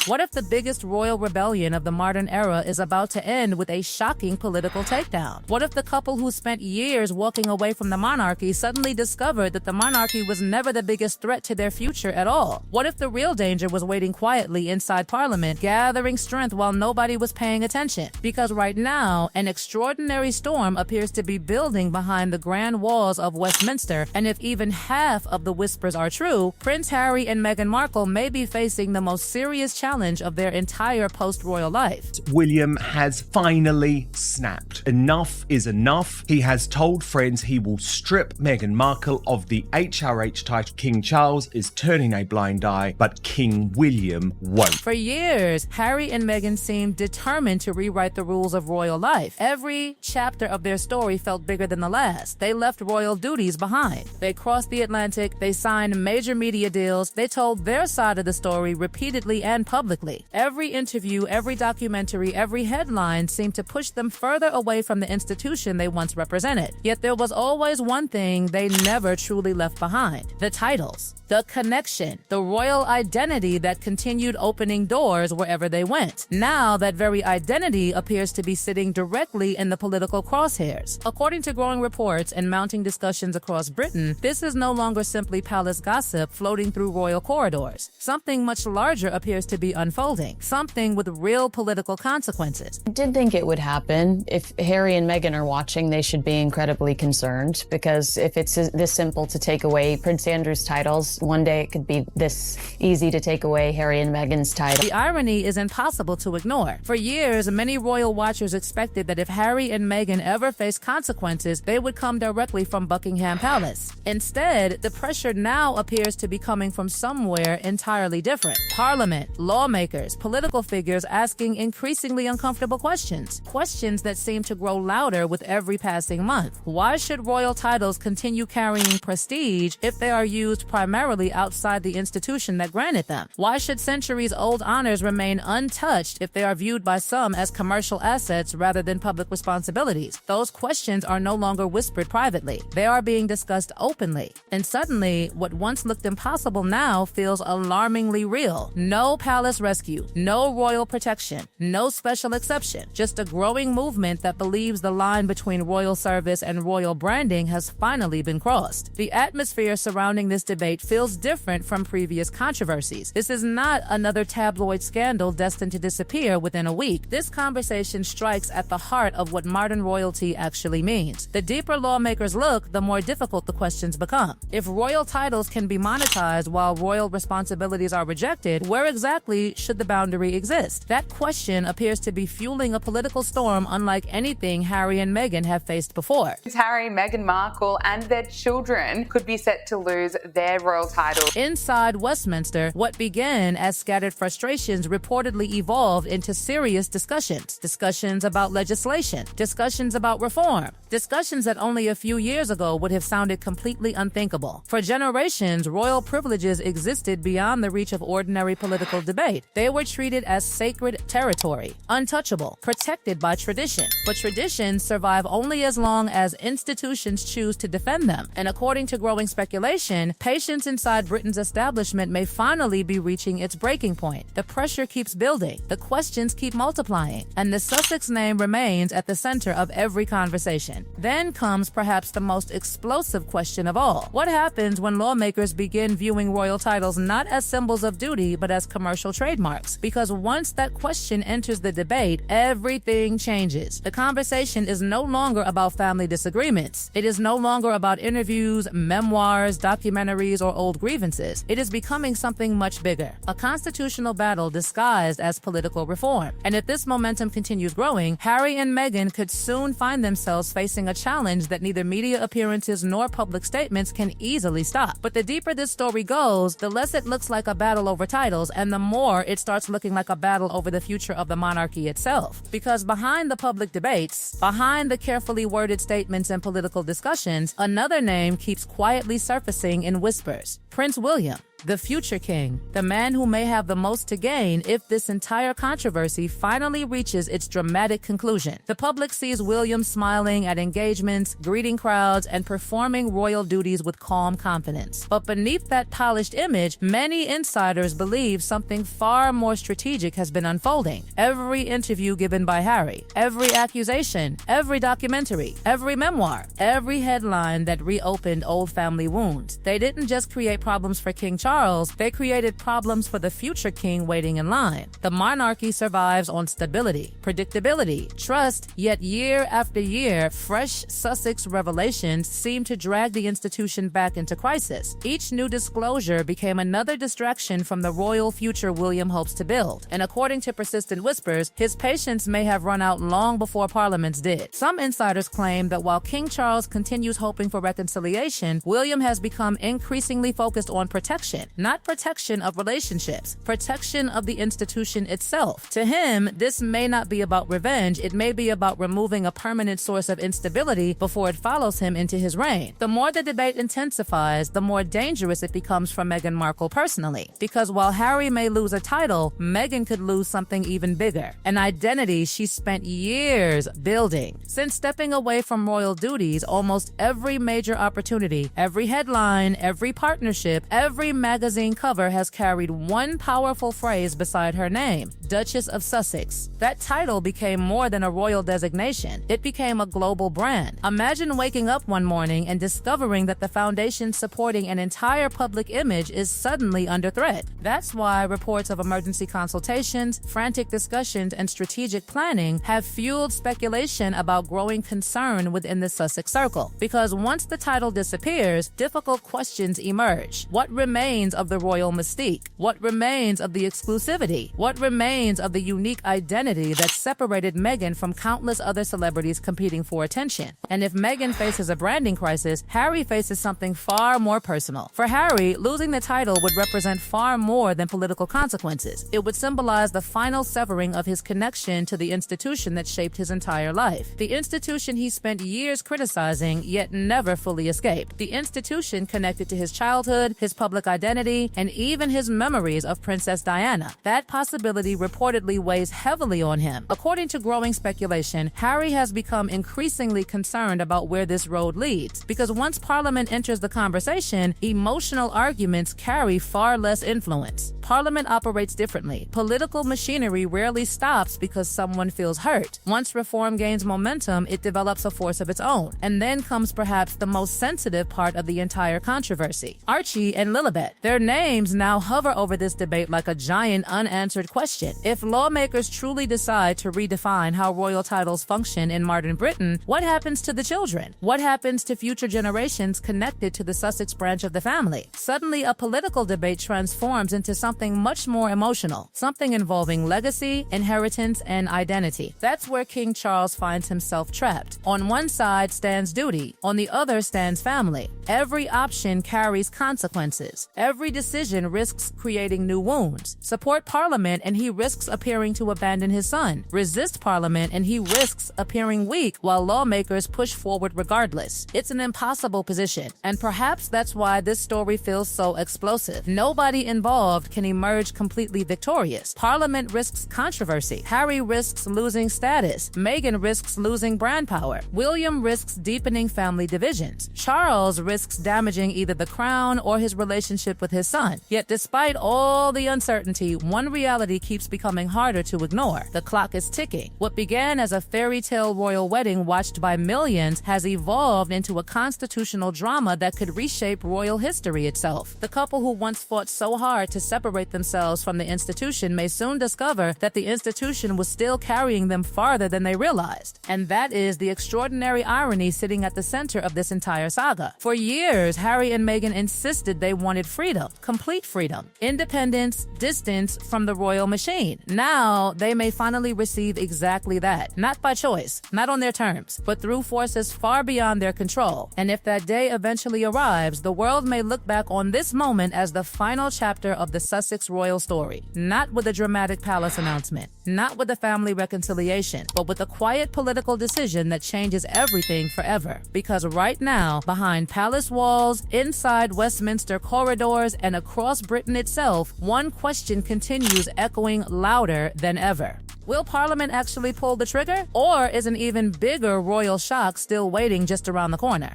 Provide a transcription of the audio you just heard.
What if the biggest royal rebellion of the modern era is about to end with a shocking political takedown? What if the couple who spent years walking away from the monarchy suddenly discovered that the monarchy was never the biggest threat to their future at all? What if the real danger was waiting quietly inside Parliament, gathering strength while nobody was paying attention? Because right now, an extraordinary storm appears to be building behind the grand walls of Westminster, and if even half of the whispers are true, Prince Harry and Meghan Markle may be facing the most serious challenge of their entire post-royal life. William has finally snapped. Enough is enough. He has told friends he will strip Meghan Markle of the HRH title. King Charles is turning a blind eye, but King William won't. For years, Harry and Meghan seemed determined to rewrite the rules of royal life. Every chapter of their story felt bigger than the last. They left royal duties behind. They crossed the Atlantic, they signed major media deals, they told their side of the story repeatedly and publicly. Every interview, every documentary, every headline seemed to push them further away from the institution they once represented. Yet there was always one thing they never truly left behind: the titles, the connection, the royal identity that continued opening doors wherever they went. Now that very identity appears to be sitting directly in the political crosshairs. According to growing reports and mounting discussions across Britain, this is no longer simply palace gossip floating through royal corridors. Something much larger appears to be unfolding, something with real political consequences. I did think it would happen. If Harry and Meghan are watching, they should be incredibly concerned, because if it's this simple to take away Prince Andrew's titles, one day it could be this easy to take away Harry and Meghan's title. The irony is impossible to ignore. For years, many royal watchers expected that if Harry and Meghan ever faced consequences, they would come directly from Buckingham Palace. Instead, the pressure now appears to be coming from somewhere entirely different. Parliament, lawmakers, political figures asking increasingly uncomfortable questions. Questions that seem to grow louder with every passing month. Why should royal titles continue carrying prestige if they are used primarily outside the institution that granted them? Why should centuries-old honors remain untouched if they are viewed by some as commercial assets rather than public responsibilities? Those questions are no longer whispered privately. They are being discussed openly. And suddenly, what once looked impossible now feels alarmingly real. No palace rescue, no royal protection, no special exception. Just a growing movement that believes the line between royal service and royal branding has finally been crossed. The atmosphere surrounding this debate feels different from previous controversies. This is not another tabloid scandal destined to disappear within a week. This conversation strikes at the heart of what modern royalty actually means. The deeper lawmakers look, the more difficult the questions become. If royal titles can be monetized while royal responsibilities are rejected, where exactly should the boundary exist? That question appears to be fueling a political storm unlike anything Harry and Meghan have faced before. Harry, Meghan Markle and their children could be set to lose their royal title. Inside Westminster, what began as scattered frustrations reportedly evolved into serious discussions. Discussions about legislation, discussions about reform, discussions that only a few years ago would have sounded completely unthinkable. For generations, royal privileges existed beyond the reach of ordinary political debate. They were treated as sacred territory, untouchable, protected by tradition. But traditions survive only as long as institutions choose to defend them. And according to growing speculation, patience inside Britain's establishment may finally be reaching its breaking point. The pressure keeps building, the questions keep multiplying, and the Sussex name remains at the center of every conversation. Then comes perhaps the most explosive question of all. What happens when lawmakers begin viewing royal titles not as symbols of duty, but as commercial trademarks? Because once that question enters the debate, everything changes. The conversation is no longer about family disagreements. It is no longer about interviews, memoirs, documentaries, or old grievances. It is becoming something much bigger, a constitutional battle disguised as political reform. And if this momentum continues growing, Harry and Meghan could soon find themselves facing a challenge that neither media appearances nor public statements can easily stop. But the deeper this story goes, the less it looks like a battle over titles, and the more it starts looking like a battle over the future of the monarchy itself. Because behind the public debates, behind the carefully worded statements and political discussions, another name keeps quietly surfacing in whispers: Prince William. the future king, the man who may have the most to gain if this entire controversy finally reaches its dramatic conclusion. The public sees William smiling at engagements, greeting crowds, and performing royal duties with calm confidence. But beneath that polished image, many insiders believe something far more strategic has been unfolding. Every interview given by Harry, every accusation, every documentary, every memoir, every headline that reopened old family wounds. They didn't just create problems for King Charles, they created problems for the future king waiting in line. The monarchy survives on stability, predictability, trust, yet year after year, fresh Sussex revelations seem to drag the institution back into crisis. Each new disclosure became another distraction from the royal future William hopes to build. And according to persistent whispers, his patience may have run out long before Parliament's did. Some insiders claim that while King Charles continues hoping for reconciliation, William has become increasingly focused on protection, not protection of relationships, protection of the institution itself. To him, this may not be about revenge, it may be about removing a permanent source of instability before it follows him into his reign. The more the debate intensifies, the more dangerous it becomes for Meghan Markle personally. Because while Harry may lose a title, Meghan could lose something even bigger, an identity she spent years building. Since stepping away from royal duties, almost every major opportunity, every headline, every partnership, every magazine cover has carried one powerful phrase beside her name, Duchess of Sussex. That title became more than a royal designation. It became a global brand. Imagine waking up one morning and discovering that the foundation supporting an entire public image is suddenly under threat. That's why reports of emergency consultations, frantic discussions, and strategic planning have fueled speculation about growing concern within the Sussex circle. Because once the title disappears, difficult questions emerge. What remains of the royal mystique? What remains of the exclusivity? What remains of the unique identity that separated Meghan from countless other celebrities competing for attention? And if Meghan faces a branding crisis, Harry faces something far more personal. For Harry, losing the title would represent far more than political consequences. It would symbolize the final severing of his connection to the institution that shaped his entire life. The institution he spent years criticizing, yet never fully escaped. The institution connected to his childhood, his public identity, and even his memories of Princess Diana. That possibility reportedly weighs heavily on him. According to growing speculation, Harry has become increasingly concerned about where this road leads, because once Parliament enters the conversation, emotional arguments carry far less influence. Parliament operates differently. Political machinery rarely stops because someone feels hurt. Once reform gains momentum, it develops a force of its own. And then comes perhaps the most sensitive part of the entire controversy. Archie and Lilibet. Their names now hover over this debate like a giant unanswered question. If lawmakers truly decide to redefine how royal titles function in modern Britain, what happens to the children? What happens to future generations connected to the Sussex branch of the family? Suddenly, a political debate transforms into something much more emotional, something involving legacy, inheritance, and identity. That's where King Charles finds himself trapped. On one side stands duty, on the other stands family. Every option carries consequences. Every decision risks creating new wounds. Support Parliament and he risks appearing to abandon his son. Resist Parliament and he risks appearing weak while lawmakers push forward regardless. It's an impossible position, and perhaps that's why this story feels so explosive. Nobody involved can emerge completely victorious. Parliament risks controversy. Harry risks losing status. Meghan risks losing brand power. William risks deepening family divisions. Charles risks damaging either the crown or his relationship with his son. Yet despite all the uncertainty, one reality keeps becoming harder to ignore. The clock is ticking. What began as a fairy tale royal wedding watched by millions has evolved into a constitutional drama that could reshape royal history itself. The couple who once fought so hard to separate themselves from the institution may soon discover that the institution was still carrying them farther than they realized. And that is the extraordinary irony sitting at the center of this entire saga. For years, Harry and Meghan insisted they wanted freedom, complete freedom, independence, distance from the royal machine. Now, they may finally receive exactly that, not by choice, not on their terms, but through forces far beyond their control. And if that day eventually arrives, the world may look back on this moment as the final chapter of the Sussex royal story, not with a dramatic palace announcement, not with a family reconciliation, but with a quiet political decision that changes everything forever. Because right now, behind palace walls, inside Westminster corridors, corridors and across Britain itself, one question continues echoing louder than ever. Will Parliament actually pull the trigger? Or is an even bigger royal shock still waiting just around the corner?